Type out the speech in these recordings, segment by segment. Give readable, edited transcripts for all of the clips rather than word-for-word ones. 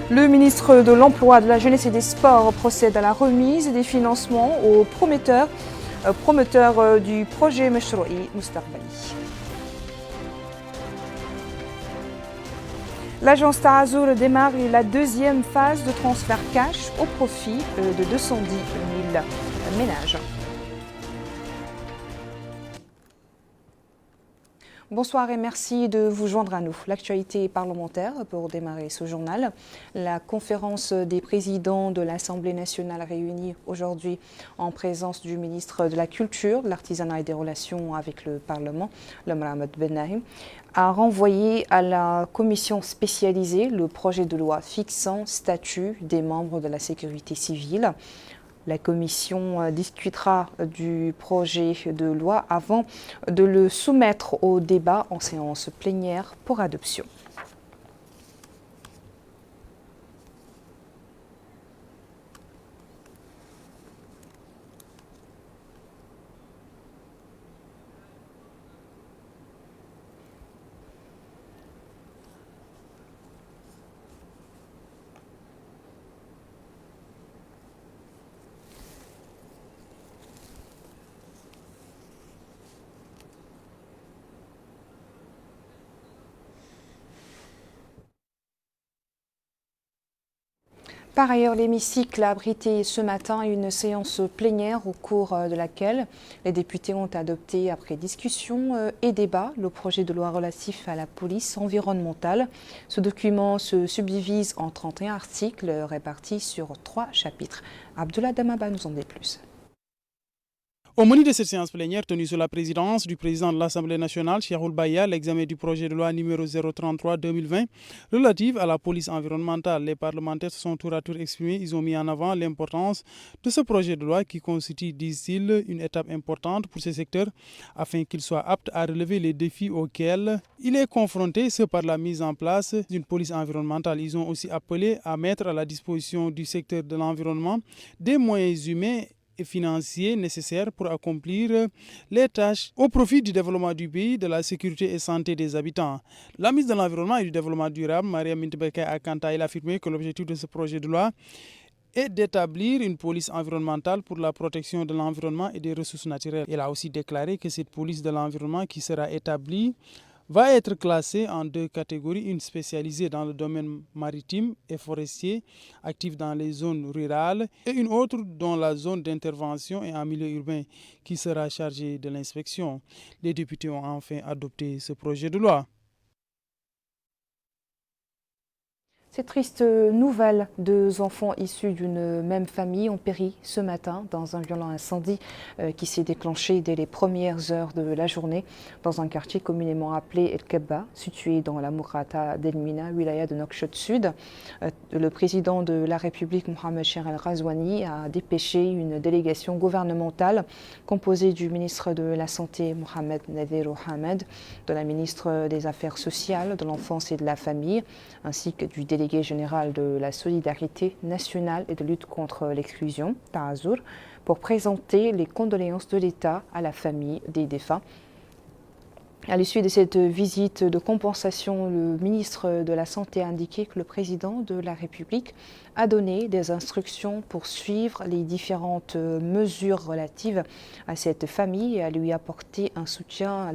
Le ministre de l'Emploi, de la Jeunesse et des Sports procède à la remise des financements aux promoteurs du projet Meshroui Mustaqbali. L'agence Taazour démarre la deuxième phase de transfert cash au profit de 210 000 ménages. Bonsoir et merci de vous joindre à nous. L'actualité parlementaire pour démarrer ce journal. La conférence des présidents de l'Assemblée nationale réunie aujourd'hui en présence du ministre de la Culture, de l'Artisanat et des Relations avec le Parlement, le Mohamed Ben Naïm, a renvoyé à la commission spécialisée le projet de loi fixant statut des membres de la sécurité civile. La commission discutera du projet de loi avant de le soumettre au débat en séance plénière pour adoption. Par ailleurs, l'hémicycle a abrité ce matin une séance plénière au cours de laquelle les députés ont adopté, après discussion et débat, le projet de loi relatif à la police environnementale. Ce document se subdivise en 31 articles répartis sur 3 chapitres. Abdullah Damaba nous en dit plus. Au menu de cette séance plénière tenue sous la présidence du président de l'Assemblée nationale, Cheikhoul Baya, l'examen du projet de loi numéro 033-2020 relatif à la police environnementale. Les parlementaires se sont tour à tour exprimés. Ils ont mis en avant l'importance de ce projet de loi qui constitue, disent-ils, une étape importante pour ce secteur afin qu'il soit apte à relever les défis auxquels il est confronté, ce par la mise en place d'une police environnementale. Ils ont aussi appelé à mettre à la disposition du secteur de l'environnement des moyens humains et financiers nécessaires pour accomplir les tâches au profit du développement du pays, de la sécurité et santé des habitants. La ministre de l'Environnement et du Développement durable, Maria Mintebeke, a quant à elle affirmé que l'objectif de ce projet de loi est d'établir une police environnementale pour la protection de l'environnement et des ressources naturelles. Elle a aussi déclaré que cette police de l'environnement qui sera établie va être classée en 2 catégories, une spécialisée dans le domaine maritime et forestier, active dans les zones rurales, et une autre dans la zone d'intervention et en milieu urbain, qui sera chargée de l'inspection. Les députés ont enfin adopté ce projet de loi. Ces tristes nouvelles, 2 enfants issus d'une même famille ont péri ce matin dans un violent incendie qui s'est déclenché dès les premières heures de la journée dans un quartier communément appelé El Kebba, situé dans la Mourata d'Elmina, wilaya de Nouakchott Sud. Le président de la République, Mohamed Cher El-Ghazouani, a dépêché une délégation gouvernementale composée du ministre de la Santé, Mohamed Nadhir Hamed, de la ministre des Affaires sociales, de l'enfance et de la famille, ainsi que du délégué général de la solidarité nationale et de lutte contre l'exclusion, Taazour, pour présenter les condoléances de l'État à la famille des défunts. À l'issue de cette visite de compensation, le ministre de la Santé a indiqué que le président de la République a donné des instructions pour suivre les différentes mesures relatives à cette famille et à lui apporter le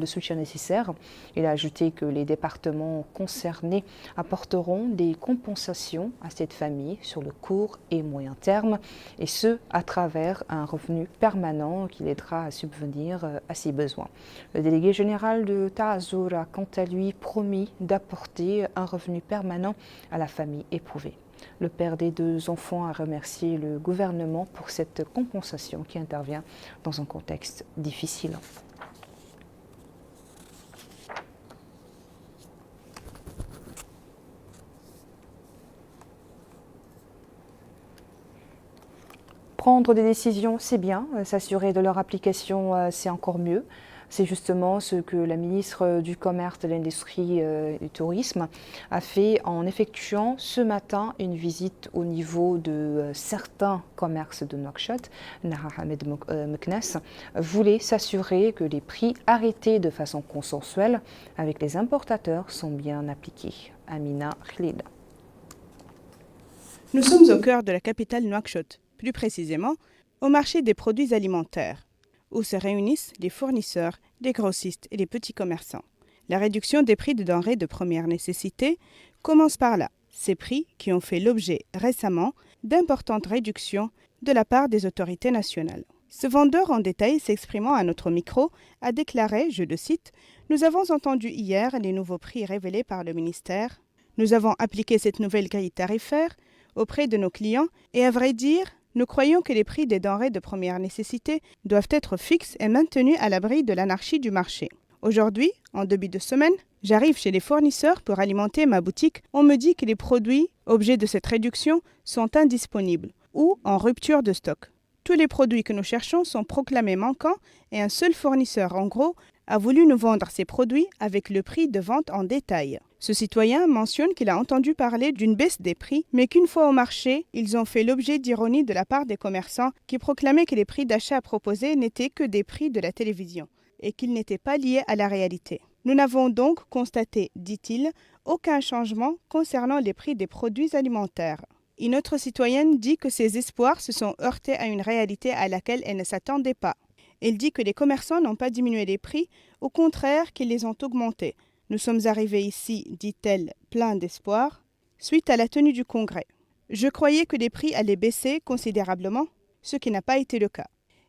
soutien nécessaire. Il a ajouté que les départements concernés apporteront des compensations à cette famille sur le court et moyen terme, et ce, à travers un revenu permanent qui l'aidera à subvenir à ses besoins. Le délégué général de Taazour a quant à lui promis d'apporter un revenu permanent à la famille éprouvée. Le père des 2 enfants a remercié le gouvernement pour cette compensation qui intervient dans un contexte difficile. Prendre des décisions, c'est bien. S'assurer de leur application, c'est encore mieux. C'est justement ce que la ministre du Commerce, de l'Industrie et du Tourisme a fait en effectuant ce matin une visite au niveau de certains commerces de Nouakchott. Nahar Hamed Meknes voulait s'assurer que les prix arrêtés de façon consensuelle avec les importateurs sont bien appliqués. Amina Khlil. Nous sommes au cœur de la capitale Nouakchott, plus précisément au marché des produits alimentaires, où se réunissent les fournisseurs, les grossistes et les petits commerçants. La réduction des prix de denrées de première nécessité commence par là. Ces prix qui ont fait l'objet récemment d'importantes réductions de la part des autorités nationales. Ce vendeur en détail s'exprimant à notre micro a déclaré, je le cite, « Nous avons entendu hier les nouveaux prix révélés par le ministère. Nous avons appliqué cette nouvelle grille tarifaire auprès de nos clients et à vrai dire, nous croyons que les prix des denrées de première nécessité doivent être fixes et maintenus à l'abri de l'anarchie du marché. Aujourd'hui, en début de semaine, j'arrive chez les fournisseurs pour alimenter ma boutique. On me dit que les produits, objets de cette réduction, sont indisponibles ou en rupture de stock. Tous les produits que nous cherchons sont proclamés manquants et un seul fournisseur, en gros, a voulu nous vendre ses produits avec le prix de vente en détail. Ce citoyen mentionne qu'il a entendu parler d'une baisse des prix, mais qu'une fois au marché, ils ont fait l'objet d'ironie de la part des commerçants qui proclamaient que les prix d'achat proposés n'étaient que des prix de la télévision et qu'ils n'étaient pas liés à la réalité. Nous n'avons donc constaté, dit-il, aucun changement concernant les prix des produits alimentaires. Une autre citoyenne dit que ses espoirs se sont heurtés à une réalité à laquelle elle ne s'attendait pas. Elle dit que les commerçants n'ont pas diminué les prix, au contraire qu'ils les ont augmentés. Nous sommes arrivés ici, dit-elle, plein d'espoir, suite à la tenue du congrès. Je croyais que les prix allaient baisser considérablement, ce qui n'a pas été le cas.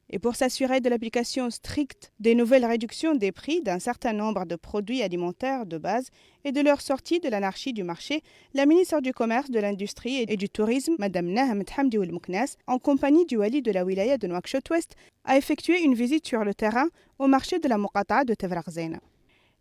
Et pour s'assurer de l'application stricte des nouvelles réductions des prix d'un certain nombre de produits alimentaires de base et de leur sortie de l'anarchie du marché, la ministre du Commerce, de l'Industrie et du Tourisme, Mme Nahamet Hamdi Ould Mouknas, en compagnie du wali de la wilaya de Nouakchott-Ouest, a effectué une visite sur le terrain au marché de la Muqata'a de Tafraghzena.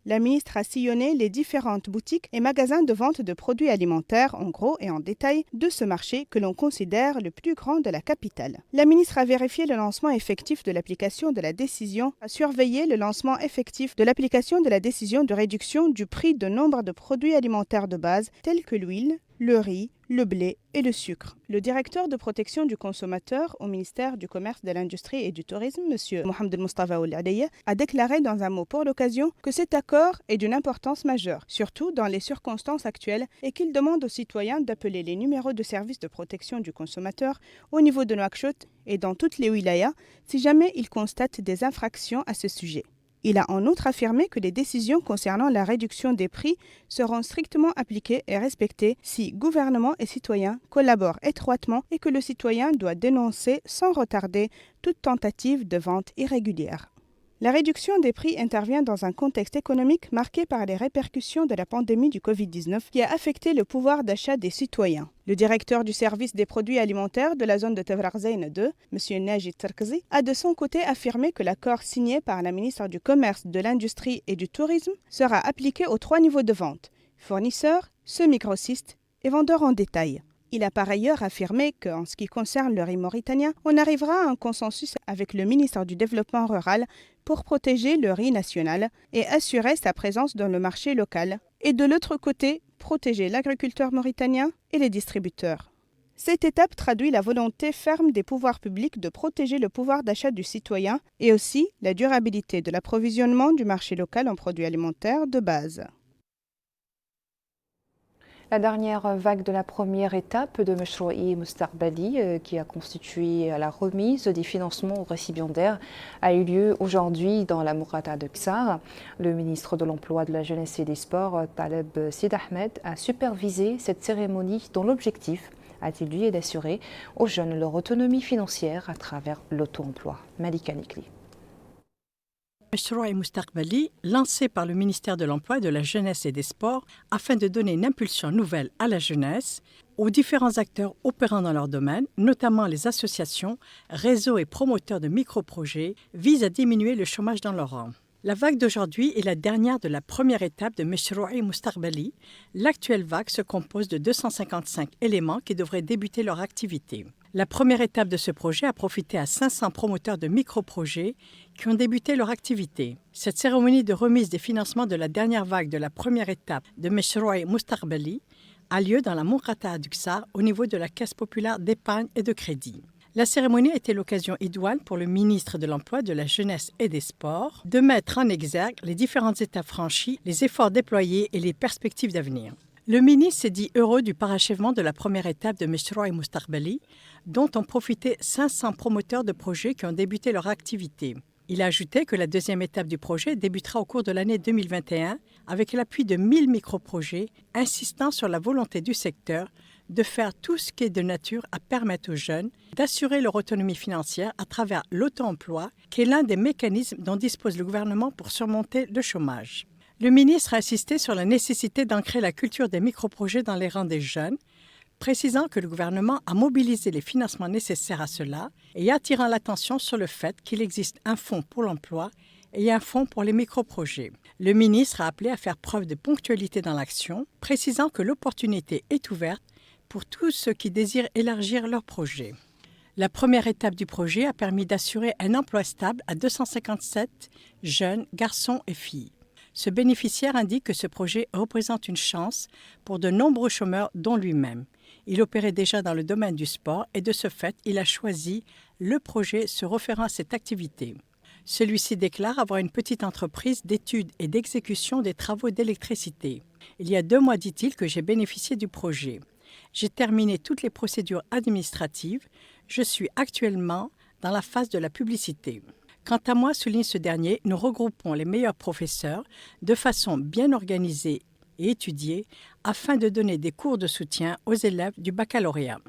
La ministre a sillonné les différentes boutiques et magasins de vente de produits alimentaires, en gros et en détail, de ce marché que l'on considère le plus grand de la capitale. La ministre a vérifié le lancement effectif de l'application de la décision, a surveillé le lancement effectif de l'application de la décision de réduction du prix de nombre de produits alimentaires de base, tels que l'huile, le riz, le blé et le sucre. Le directeur de protection du consommateur au ministère du Commerce, de l'Industrie et du Tourisme, M. Mohamed Mustafa Ould Adaya, a déclaré dans un mot pour l'occasion que cet accord est d'une importance majeure, surtout dans les circonstances actuelles, et qu'il demande aux citoyens d'appeler les numéros de service de protection du consommateur au niveau de Nouakchott et dans toutes les wilayas si jamais ils constatent des infractions à ce sujet. Il a en outre affirmé que les décisions concernant la réduction des prix seront strictement appliquées et respectées si gouvernement et citoyens collaborent étroitement et que le citoyen doit dénoncer sans retarder toute tentative de vente irrégulière. La réduction des prix intervient dans un contexte économique marqué par les répercussions de la pandémie du Covid-19 qui a affecté le pouvoir d'achat des citoyens. Le directeur du service des produits alimentaires de la zone de Tafraghzena 2, M. Najid Tarkzi, a de son côté affirmé que l'accord signé par la ministre du Commerce, de l'Industrie et du Tourisme sera appliqué aux 3 niveaux de vente, fournisseurs, semi-grossistes et vendeurs en détail. Il a par ailleurs affirmé qu'en ce qui concerne le riz mauritanien, on arrivera à un consensus avec le ministre du Développement rural pour protéger le riz national et assurer sa présence dans le marché local, et de l'autre côté, protéger l'agriculteur mauritanien et les distributeurs. Cette étape traduit la volonté ferme des pouvoirs publics de protéger le pouvoir d'achat du citoyen et aussi la durabilité de l'approvisionnement du marché local en produits alimentaires de base. La dernière vague de la première étape de Meshroui Moustaqbali, qui a constitué la remise des financements aux récipiendaires, a eu lieu aujourd'hui dans la Muqata'a de Ksar. Le ministre de l'Emploi, de la Jeunesse et des Sports, Taleb Sid Ahmed, a supervisé cette cérémonie dont l'objectif, a-t-il dit, est d'assurer aux jeunes leur autonomie financière à travers l'auto-emploi. Malika Nikli. Meshroui Moustaqbali, lancé par le ministère de l'Emploi, de la Jeunesse et des Sports, afin de donner une impulsion nouvelle à la jeunesse, aux différents acteurs opérant dans leur domaine, notamment les associations, réseaux et promoteurs de micro-projets, vise à diminuer le chômage dans leur rang. La vague d'aujourd'hui est la dernière de la première étape de Meshroui Moustaqbali. L'actuelle vague se compose de 255 éléments qui devraient débuter leur activité. La première étape de ce projet a profité à 500 promoteurs de micro-projets qui ont débuté leur activité. Cette cérémonie de remise des financements de la dernière vague de la première étape de Meshroui Moustaqbali a lieu dans la Muqata'a du Ksar au niveau de la Caisse populaire d'épargne et de crédit. La cérémonie a été l'occasion idoine pour le ministre de l'Emploi, de la Jeunesse et des Sports de mettre en exergue les différentes étapes franchies, les efforts déployés et les perspectives d'avenir. Le ministre s'est dit heureux du parachèvement de la première étape de Meshroua Moustaqbali, dont ont profité 500 promoteurs de projets qui ont débuté leur activité. Il a ajouté que la deuxième étape du projet débutera au cours de l'année 2021 avec l'appui de 1000 microprojets, insistant sur la volonté du secteur de faire tout ce qui est de nature à permettre aux jeunes d'assurer leur autonomie financière à travers l'auto-emploi, qui est l'un des mécanismes dont dispose le gouvernement pour surmonter le chômage. Le ministre a insisté sur la nécessité d'ancrer la culture des microprojets dans les rangs des jeunes, précisant que le gouvernement a mobilisé les financements nécessaires à cela et attirant l'attention sur le fait qu'il existe un fonds pour l'emploi et un fonds pour les microprojets. Le ministre a appelé à faire preuve de ponctualité dans l'action, précisant que l'opportunité est ouverte pour tous ceux qui désirent élargir leur projet. La première étape du projet a permis d'assurer un emploi stable à 257 jeunes, garçons et filles. Ce bénéficiaire indique que ce projet représente une chance pour de nombreux chômeurs, dont lui-même. Il opérait déjà dans le domaine du sport et de ce fait, il a choisi le projet se référant à cette activité. Celui-ci déclare avoir une petite entreprise d'études et d'exécution des travaux d'électricité. Il y a 2 mois, dit-il, que j'ai bénéficié du projet. J'ai terminé toutes les procédures administratives. Je suis actuellement dans la phase de la publicité. Quant à moi, souligne ce dernier, nous regroupons les meilleurs professeurs de façon bien organisée et étudiée afin de donner des cours de soutien aux élèves du baccalauréat.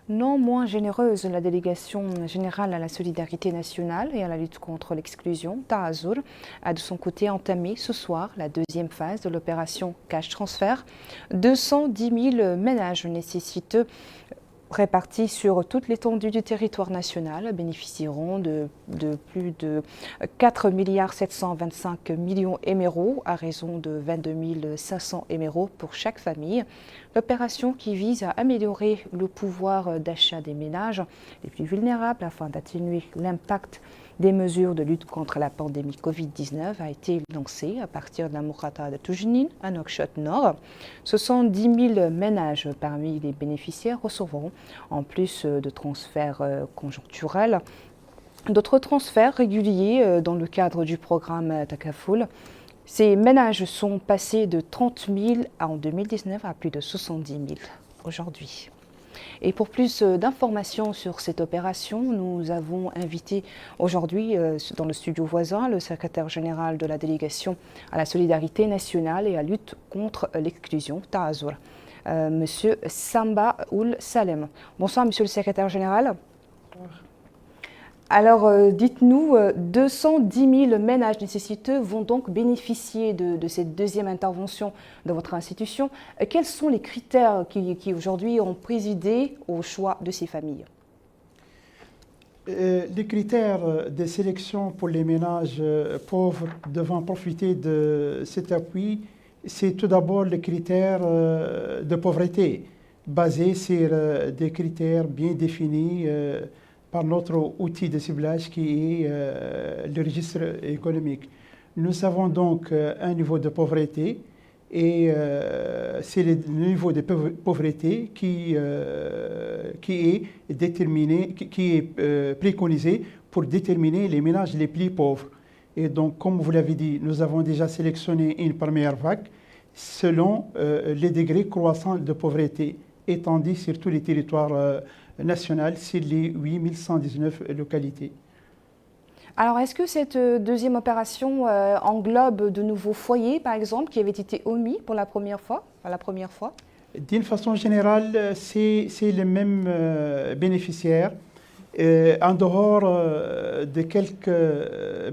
Non moins généreuse, la délégation générale à la solidarité nationale et à la lutte contre l'exclusion, Taazour, a de son côté entamé ce soir la deuxième phase de l'opération Cash Transfert. 210 000 ménages nécessiteux répartis sur toute l'étendue du territoire national bénéficieront de plus de 4 725 millions émerauds à raison de 22 500 émerauds pour chaque famille. L'opération qui vise à améliorer le pouvoir d'achat des ménages les plus vulnérables afin d'atténuer l'impact des mesures de lutte contre la pandémie Covid-19 a été lancée à partir de la Mourata de Toujnine à Nouakchott Nord. 70 000 ménages parmi les bénéficiaires recevront, en plus de transferts conjoncturels, d'autres transferts réguliers dans le cadre du programme Takafoul. Ces ménages sont passés de 30 000 en 2019 à plus de 70 000 aujourd'hui. Et pour plus d'informations sur cette opération, nous avons invité aujourd'hui dans le studio voisin le secrétaire général de la délégation à la solidarité nationale et à la lutte contre l'exclusion, Taazour, Monsieur Samba Oul Salem. Bonsoir, Monsieur le secrétaire général. Bonsoir. Alors, dites-nous, 210 000 ménages nécessiteux vont donc bénéficier de cette deuxième intervention de votre institution. Quels sont les critères qui aujourd'hui ont présidé au choix de ces familles? Les critères de sélection pour les ménages pauvres devant profiter de cet appui, c'est tout d'abord les critères de pauvreté, basés sur des critères bien définis par notre outil de ciblage qui est le registre économique. Nous avons donc un niveau de pauvreté et c'est le niveau de pauvreté qui est déterminé, qui est préconisé pour déterminer les ménages les plus pauvres. Et donc, comme vous l'avez dit, nous avons déjà sélectionné une première vague selon les degrés croissants de pauvreté étendus sur tous les territoires nationaux, sur les 8119 localités. Alors, est-ce que cette deuxième opération englobe de nouveaux foyers, par exemple, qui avaient été omis pour la première fois, D'une façon générale, c'est les mêmes bénéficiaires. En dehors de quelques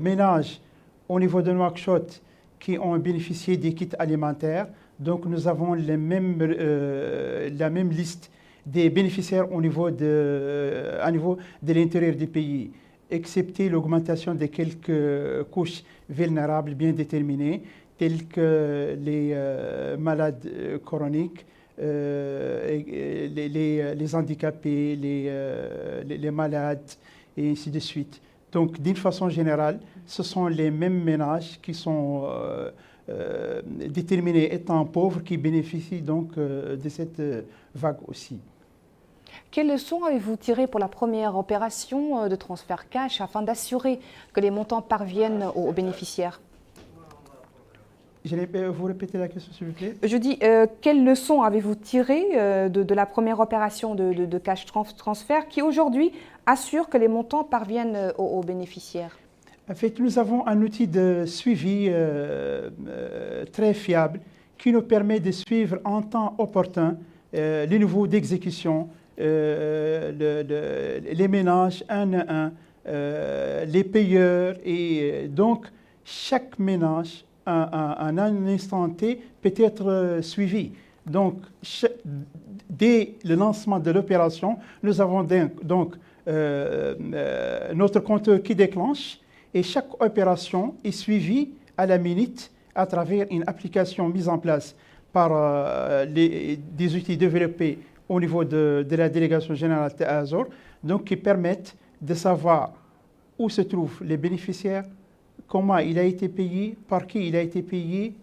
ménages au niveau de Nouakchott qui ont bénéficié des kits alimentaires, donc nous avons la même liste des bénéficiaires au niveau de l'intérieur du pays, excepté l'augmentation de quelques couches vulnérables bien déterminées, telles que les malades chroniques, les handicapés, les malades, et ainsi de suite. Donc, d'une façon générale, ce sont les mêmes ménages qui sont déterminés étant pauvres qui bénéficient donc de cette vague aussi. Quelles leçons avez-vous tirées pour la première opération de transfert cash afin d'assurer que les montants parviennent aux bénéficiaires? Vous répétez la question, s'il vous plaît? Je dis, quelles leçons avez-vous tirées de la première opération de cash transfert qui aujourd'hui assure que les montants parviennent aux bénéficiaires? En fait, nous avons un outil de suivi très fiable qui nous permet de suivre en temps opportun les niveaux d'exécution, les ménages un à un, les payeurs. Et donc, chaque ménage, à un instant T, peut être suivi. Donc, dès le lancement de l'opération, nous avons donc notre compteur qui déclenche et chaque opération est suivie à la minute à travers une application mise en place par des outils développés au niveau de la délégation générale de Azor, donc qui permettent de savoir où se trouvent les bénéficiaires, comment il a été payé, par qui il a été payé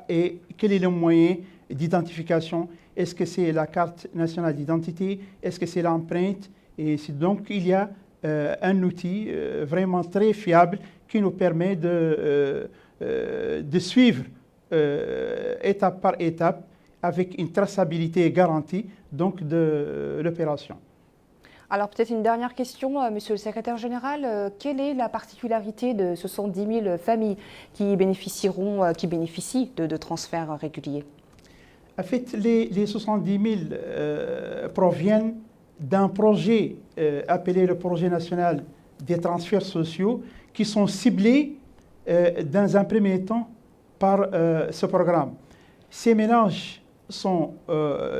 et quel est le moyen d'identification. Est-ce que c'est la carte nationale d'identité? Est-ce que c'est l'empreinte? Et donc il y a un outil vraiment très fiable qui nous permet de suivre étape par étape avec une traçabilité garantie donc, de l'opération. Alors peut-être une dernière question, Monsieur le Secrétaire Général. Quelle est la particularité de 70 000 familles qui bénéficient de transferts réguliers? En fait, les 70 000 proviennent d'un projet appelé le projet national des transferts sociaux qui sont ciblés dans un premier temps par ce programme. Ces ménages sont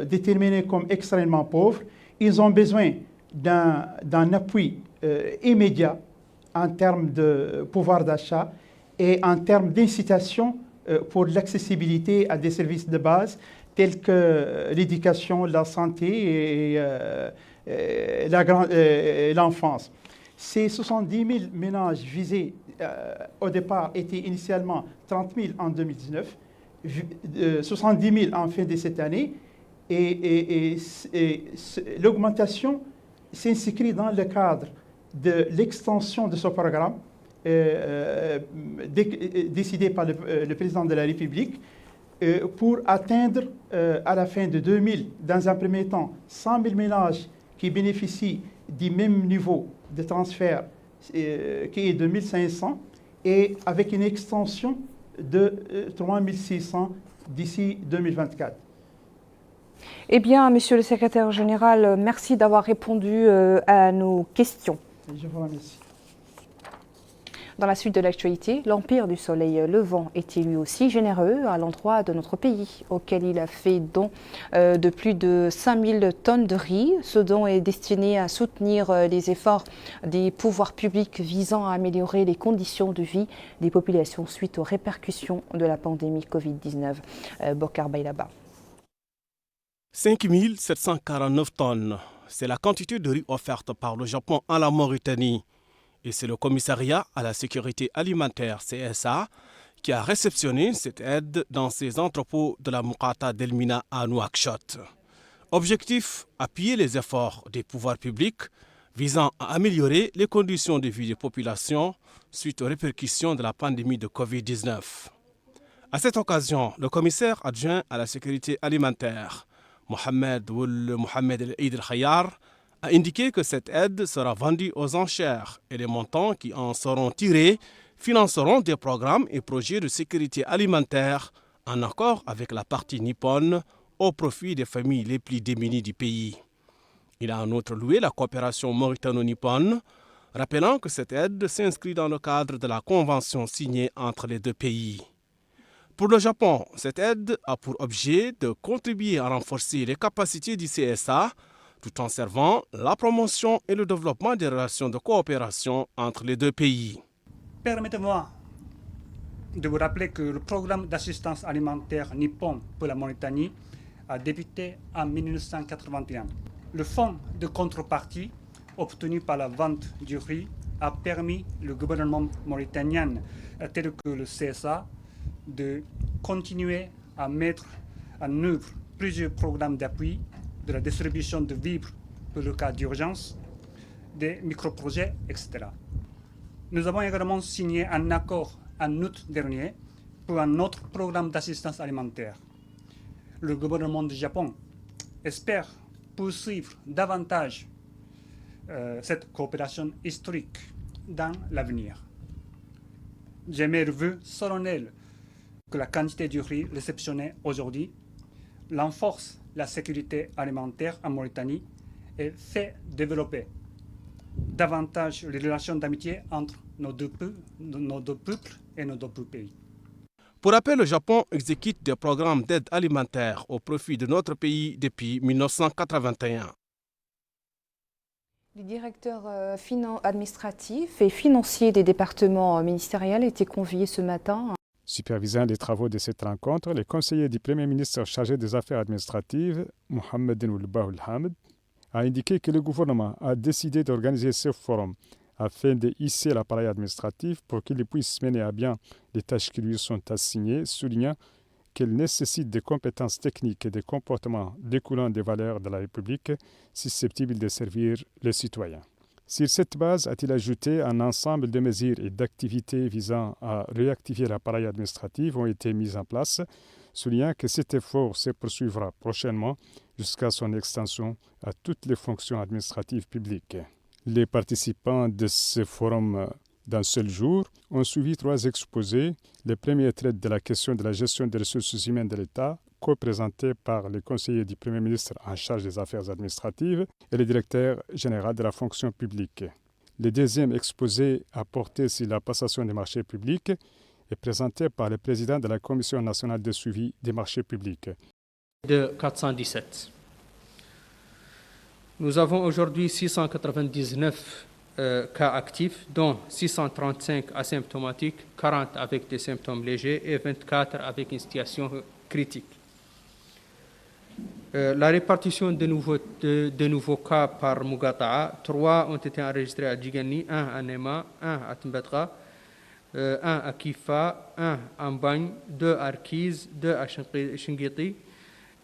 déterminés comme extrêmement pauvres. Ils ont besoin d'un appui immédiat en termes de pouvoir d'achat et en termes d'incitation pour l'accessibilité à des services de base tels que l'éducation, la santé et l'enfance. Ces 70 000 ménages visés au départ étaient initialement 30 000 en 2019, 70 000 en fin de cette année, et l'augmentation s'inscrit dans le cadre de l'extension de ce programme décidé par le président de la République pour atteindre à la fin de 2000, dans un premier temps, 100 000 ménages qui bénéficient du même niveau de transfert qui est de 1 500 et avec une extension de 3 600 d'ici 2024. Eh bien, Monsieur le Secrétaire Général, merci d'avoir répondu à nos questions. Je vous remercie. Dans la suite de l'actualité, l'Empire du Soleil Levant est lui aussi généreux à l'endroit de notre pays, auquel il a fait don de plus de 5000 tonnes de riz. Ce don est destiné à soutenir les efforts des pouvoirs publics visant à améliorer les conditions de vie des populations suite aux répercussions de la pandémie Covid-19. Bokar Bailaba. 5749 tonnes, c'est la quantité de riz offerte par le Japon à la Mauritanie. Et c'est le commissariat à la sécurité alimentaire CSA qui a réceptionné cette aide dans ses entrepôts de la Moukata d'Elmina à Nouakchott. Objectif, appuyer les efforts des pouvoirs publics visant à améliorer les conditions de vie des populations suite aux répercussions de la pandémie de Covid-19. À cette occasion, le commissaire adjoint à la sécurité alimentaire, Mohamed El Eid El Khayar, a indiqué que cette aide sera vendue aux enchères et les montants qui en seront tirés financeront des programmes et projets de sécurité alimentaire en accord avec la partie nippone au profit des familles les plus démunies du pays. Il a en outre loué la coopération mauritano-nippone, rappelant que cette aide s'inscrit dans le cadre de la convention signée entre les deux pays. Pour le Japon, cette aide a pour objet de contribuer à renforcer les capacités du CSA tout en servant la promotion et le développement des relations de coopération entre les deux pays. Permettez-moi de vous rappeler que le programme d'assistance alimentaire nippon pour la Mauritanie a débuté en 1981. Le fonds de contrepartie obtenu par la vente du riz a permis au gouvernement mauritanien, tel que le CSA, de continuer à mettre en œuvre plusieurs programmes d'appui de la distribution de vivres pour le cas d'urgence, des micro-projets, etc. Nous avons également signé un accord en août dernier pour un autre programme d'assistance alimentaire. Le gouvernement du Japon espère poursuivre davantage cette coopération historique dans l'avenir. J'émets le vœu solennel que la quantité du riz réceptionné aujourd'hui renforce la sécurité alimentaire en Mauritanie et fait développer davantage les relations d'amitié entre nos deux peuples et nos deux pays. Pour rappel, le Japon exécute des programmes d'aide alimentaire au profit de notre pays depuis 1981. Les directeurs administratifs et financiers des départements ministériels étaient conviés ce matin. Supervisant les travaux de cette rencontre, le conseiller du Premier ministre chargé des affaires administratives, Mohamed Ould Hamid, a indiqué que le gouvernement a décidé d'organiser ce forum afin de hisser l'appareil administratif pour qu'il puisse mener à bien les tâches qui lui sont assignées, soulignant qu'elle nécessite des compétences techniques et des comportements découlant des valeurs de la République susceptibles de servir les citoyens. Sur cette base, a-t-il ajouté, un ensemble de mesures et d'activités visant à réactiver l'appareil administratif ont été mises en place, soulignant que cet effort se poursuivra prochainement jusqu'à son extension à toutes les fonctions administratives publiques. Les participants de ce forum d'un seul jour ont suivi 3 exposés. Le premier traite de la question de la gestion des ressources humaines de l'État, co-présenté par le conseiller du Premier ministre en charge des affaires administratives et le directeur général de la fonction publique. Le deuxième exposé a porté sur la passation des marchés publics et présenté par le président de la Commission nationale de suivi des marchés publics. De 417. Nous avons aujourd'hui 699 cas actifs, dont 635 asymptomatiques, 40 avec des symptômes légers et 24 avec une situation critique. La répartition de nouveaux cas par Mugata'a, 3 ont été enregistrés à Djigani, 1 à Nema, 1 à Tmbatra, 1 à Kifa, 1 à Mbagne, 2 à Arkiz, 2 à Shingiti,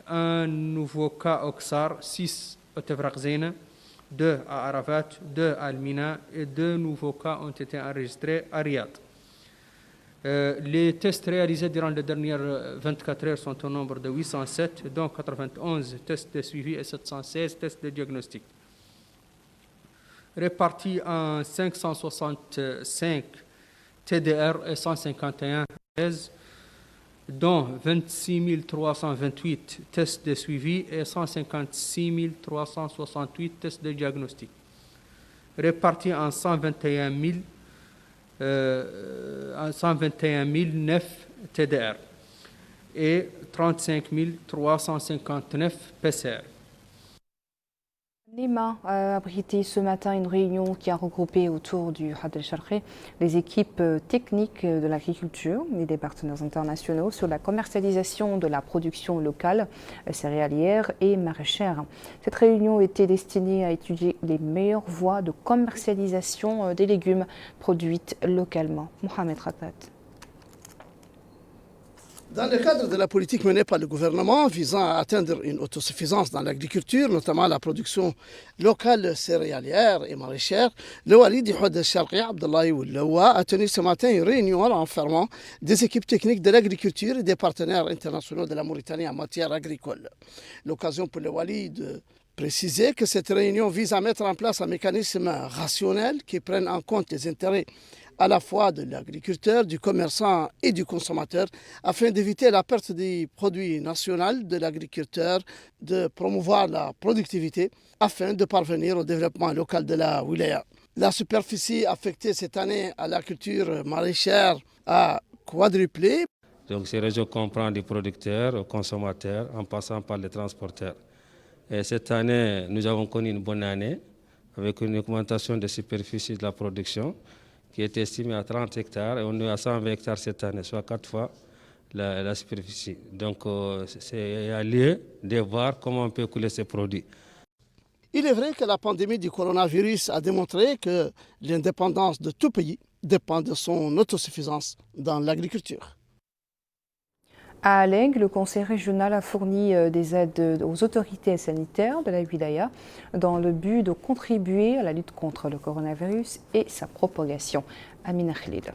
un nouveau cas à Oksar, 6 à Tevrakzena, 2 à Arafat, 2 à Almina et 2 nouveaux cas ont été enregistrés à Riyad. Les tests réalisés durant les dernières 24 heures sont au nombre de 807, dont 91 tests de suivi et 716 tests de diagnostic. Répartis en 565 TDR et 151 thèses, dont 26 328 tests de suivi et 156 368 tests de diagnostic. Répartis en 121 009 TDR et 35 359 PCR. Nema a abrité ce matin une réunion qui a regroupé autour du Had el-Sharqi les équipes techniques de l'agriculture et des partenaires internationaux sur la commercialisation de la production locale, céréalière et maraîchère. Cette réunion était destinée à étudier les meilleures voies de commercialisation des légumes produits localement. Mohamed Rakat. Dans le cadre de la politique menée par le gouvernement visant à atteindre une autosuffisance dans l'agriculture, notamment la production locale céréalière et maraîchère, le wali du Had el-Sharqi, Abdullahi Oullawa, a tenu ce matin une réunion renfermant des équipes techniques de l'agriculture et des partenaires internationaux de la Mauritanie en matière agricole. L'occasion pour le wali de préciser que cette réunion vise à mettre en place un mécanisme rationnel qui prenne en compte les intérêts à la fois de l'agriculteur, du commerçant et du consommateur, afin d'éviter la perte du produit national de l'agriculteur, de promouvoir la productivité, afin de parvenir au développement local de la wilaya. La superficie affectée cette année à la culture maraîchère a quadruplé. Donc ces régions comprennent des producteurs, aux consommateurs, en passant par les transporteurs. Et cette année, nous avons connu une bonne année, avec une augmentation de superficie de la production, qui est estimé à 30 hectares et on est à 120 hectares cette année, soit 4 fois la superficie. Donc, il y a lieu de voir comment on peut couler ces produits. Il est vrai que la pandémie du coronavirus a démontré que l'indépendance de tout pays dépend de son autosuffisance dans l'agriculture. À Alleg, le conseil régional a fourni des aides aux autorités sanitaires de la wilaya dans le but de contribuer à la lutte contre le coronavirus et sa propagation. Amina Khalid.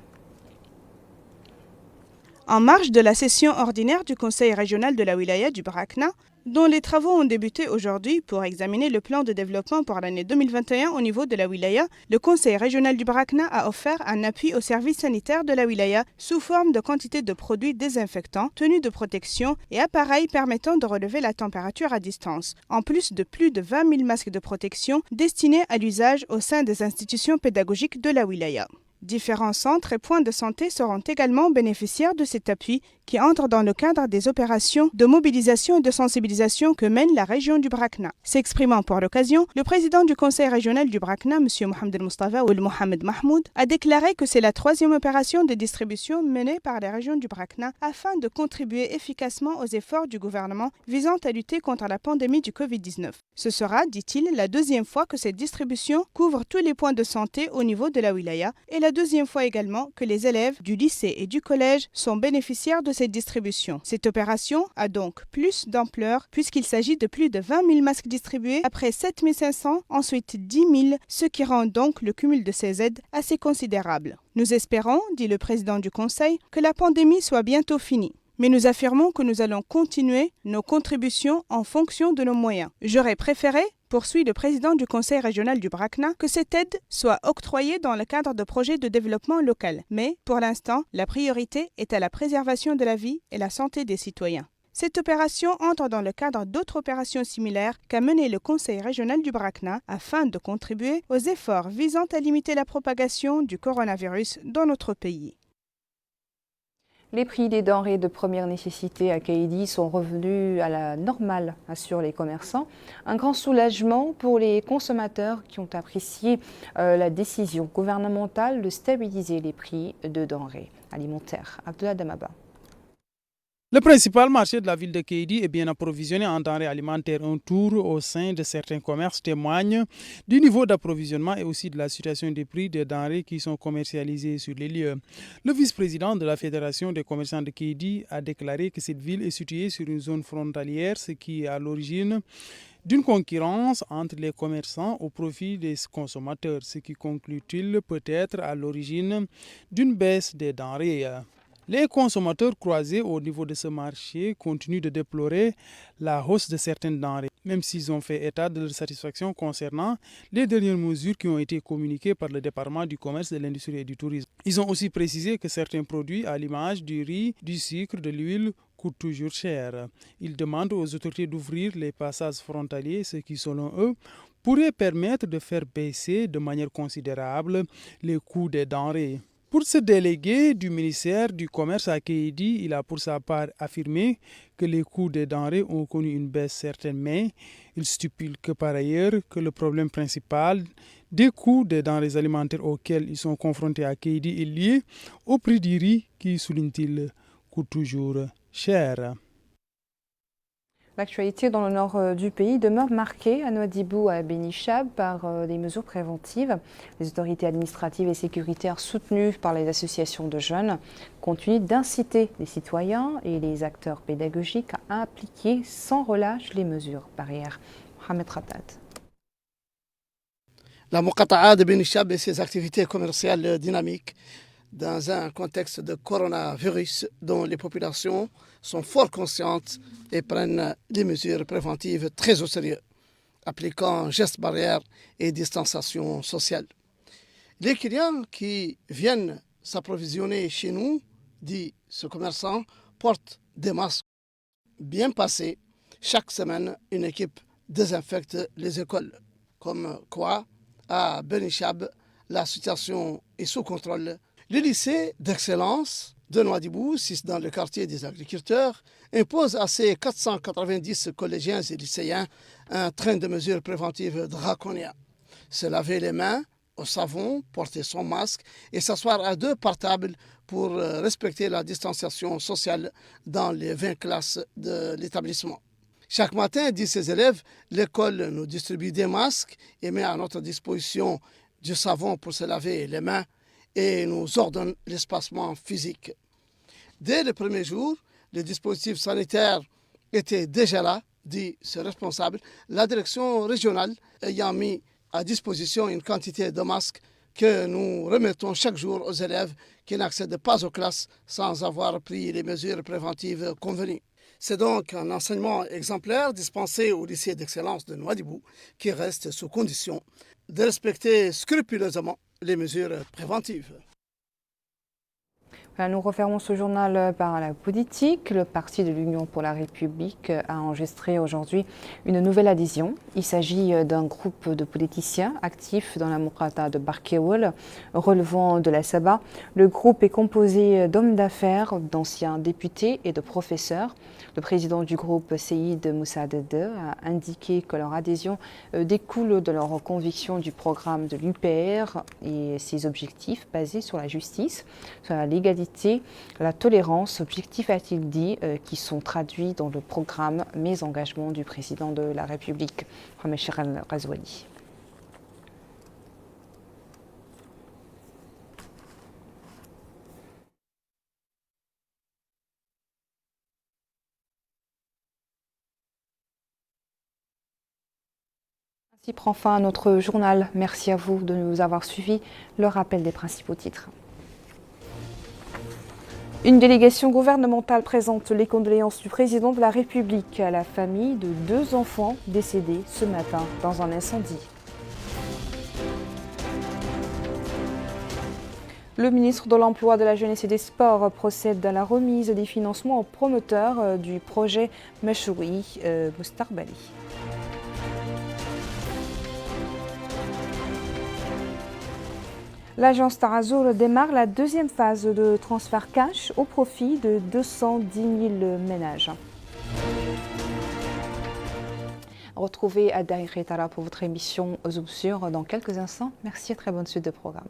En marge de la session ordinaire du Conseil régional de la Wilaya du Brakna, dont les travaux ont débuté aujourd'hui pour examiner le plan de développement pour l'année 2021 au niveau de la Wilaya, le Conseil régional du Brakna a offert un appui aux services sanitaires de la Wilaya sous forme de quantité de produits désinfectants, tenues de protection et appareils permettant de relever la température à distance, en plus de plus de 20 000 masques de protection destinés à l'usage au sein des institutions pédagogiques de la Wilaya. Différents centres et points de santé seront également bénéficiaires de cet appui qui entre dans le cadre des opérations de mobilisation et de sensibilisation que mène la région du Brakna. S'exprimant pour l'occasion, le président du conseil régional du Brakna, M. Mohamed Mustafa Ould Mohamed Mahmoud, a déclaré que c'est la 3e opération de distribution menée par les régions du Brakna afin de contribuer efficacement aux efforts du gouvernement visant à lutter contre la pandémie du Covid-19. Ce sera, dit-il, la 2e fois que cette distribution couvre tous les points de santé au niveau de la Wilaya et la 2e fois également que les élèves du lycée et du collège sont bénéficiaires de cette distribution. Cette opération a donc plus d'ampleur puisqu'il s'agit de plus de 20 000 masques distribués après 7 500, ensuite 10 000, ce qui rend donc le cumul de ces aides assez considérable. Nous espérons, dit le président du Conseil, que la pandémie soit bientôt finie. Mais nous affirmons que nous allons continuer nos contributions en fonction de nos moyens. J'aurais préféré, poursuit le président du conseil régional du Brakna, que cette aide soit octroyée dans le cadre de projets de développement local. Mais, pour l'instant, la priorité est à la préservation de la vie et la santé des citoyens. Cette opération entre dans le cadre d'autres opérations similaires qu'a mené le conseil régional du Brakna afin de contribuer aux efforts visant à limiter la propagation du coronavirus dans notre pays. Les prix des denrées de première nécessité à Kaidi sont revenus à la normale, assurent les commerçants. Un grand soulagement pour les consommateurs qui ont apprécié la décision gouvernementale de stabiliser les prix de denrées alimentaires. Abdullah Damaba. Le principal marché de la ville de Kaidi est bien approvisionné en denrées alimentaires. Un tour au sein de certains commerces témoigne du niveau d'approvisionnement et aussi de la situation des prix des denrées qui sont commercialisées sur les lieux. Le vice-président de la Fédération des commerçants de Kaidi a déclaré que cette ville est située sur une zone frontalière, ce qui est à l'origine d'une concurrence entre les commerçants au profit des consommateurs, ce qui conclut-il peut-être à l'origine d'une baisse des denrées. Les consommateurs croisés au niveau de ce marché continuent de déplorer la hausse de certaines denrées, même s'ils ont fait état de leur satisfaction concernant les dernières mesures qui ont été communiquées par le département du commerce, de l'industrie et du tourisme. Ils ont aussi précisé que certains produits, à l'image du riz, du sucre, de l'huile, coûtent toujours cher. Ils demandent aux autorités d'ouvrir les passages frontaliers, ce qui, selon eux, pourrait permettre de faire baisser de manière considérable les coûts des denrées. Pour ce délégué du ministère du Commerce à Kaidi, il a pour sa part affirmé que les coûts des denrées ont connu une baisse certaine, mais il stipule que par ailleurs que le problème principal des coûts des denrées alimentaires auxquels ils sont confrontés à Kaidi est lié au prix du riz qui, souligne-t-il, coûte toujours cher. L'actualité dans le nord du pays demeure marquée à Nouadhibou, à Beni-Chab par des mesures préventives. Les autorités administratives et sécuritaires soutenues par les associations de jeunes continuent d'inciter les citoyens et les acteurs pédagogiques à appliquer sans relâche les mesures barrières. Mohamed Khattad. La Muqata'a de Beni-Chab et ses activités commerciales dynamiques dans un contexte de coronavirus dont les populations sont fort conscientes et prennent les mesures préventives très au sérieux, appliquant gestes barrières et distanciation sociale. Les clients qui viennent s'approvisionner chez nous, dit ce commerçant, portent des masques bien passés. Chaque semaine, une équipe désinfecte les écoles. Comme quoi, à Beni-Chab, la situation est sous contrôle. Le lycée d'excellence de Nouadhibou, dans le quartier des agriculteurs, impose à ses 490 collégiens et lycéens un train de mesures préventives draconiennes. Se laver les mains au savon, porter son masque et s'asseoir à 2 par table pour respecter la distanciation sociale dans les 20 classes de l'établissement. Chaque matin, disent ses élèves, l'école nous distribue des masques et met à notre disposition du savon pour se laver les mains et nous ordonne l'espacement physique. Dès le premier jour, les dispositifs sanitaires étaient déjà là, dit ce responsable, la direction régionale ayant mis à disposition une quantité de masques que nous remettons chaque jour aux élèves qui n'accèdent pas aux classes sans avoir pris les mesures préventives convenues. C'est donc un enseignement exemplaire dispensé au lycée d'excellence de Nouadhibou qui reste sous condition de respecter scrupuleusement les mesures préventives. Nous refermons ce journal par la politique. Le Parti de l'Union pour la République a enregistré aujourd'hui une nouvelle adhésion. Il s'agit d'un groupe de politiciens actifs dans la Moukata de Barkeoul, relevant de la Saba. Le groupe est composé d'hommes d'affaires, d'anciens députés et de professeurs. Le président du groupe, Seïd Moussa Dede, a indiqué que leur adhésion découle de leur conviction du programme de l'UPR et ses objectifs basés sur la justice, sur la légalité, la tolérance, objectifs, a-t-il dit, qui sont traduits dans le programme Mes engagements du président de la République, Mohamed Chirel Razouani. Ainsi prend fin notre journal. Merci à vous de nous avoir suivis. Le rappel des principaux titres. Une délégation gouvernementale présente les condoléances du président de la République à la famille de 2 enfants décédés ce matin dans un incendie. Le ministre de l'Emploi, de la Jeunesse et des Sports procède à la remise des financements aux promoteurs du projet Meshoui Moustarbali. L'agence Tarazoul démarre la 2e phase de transfert cash au profit de 210 000 ménages. Retrouvez Adaïr Retara pour votre émission Zoom sur dans quelques instants. Merci et très bonne suite de programme.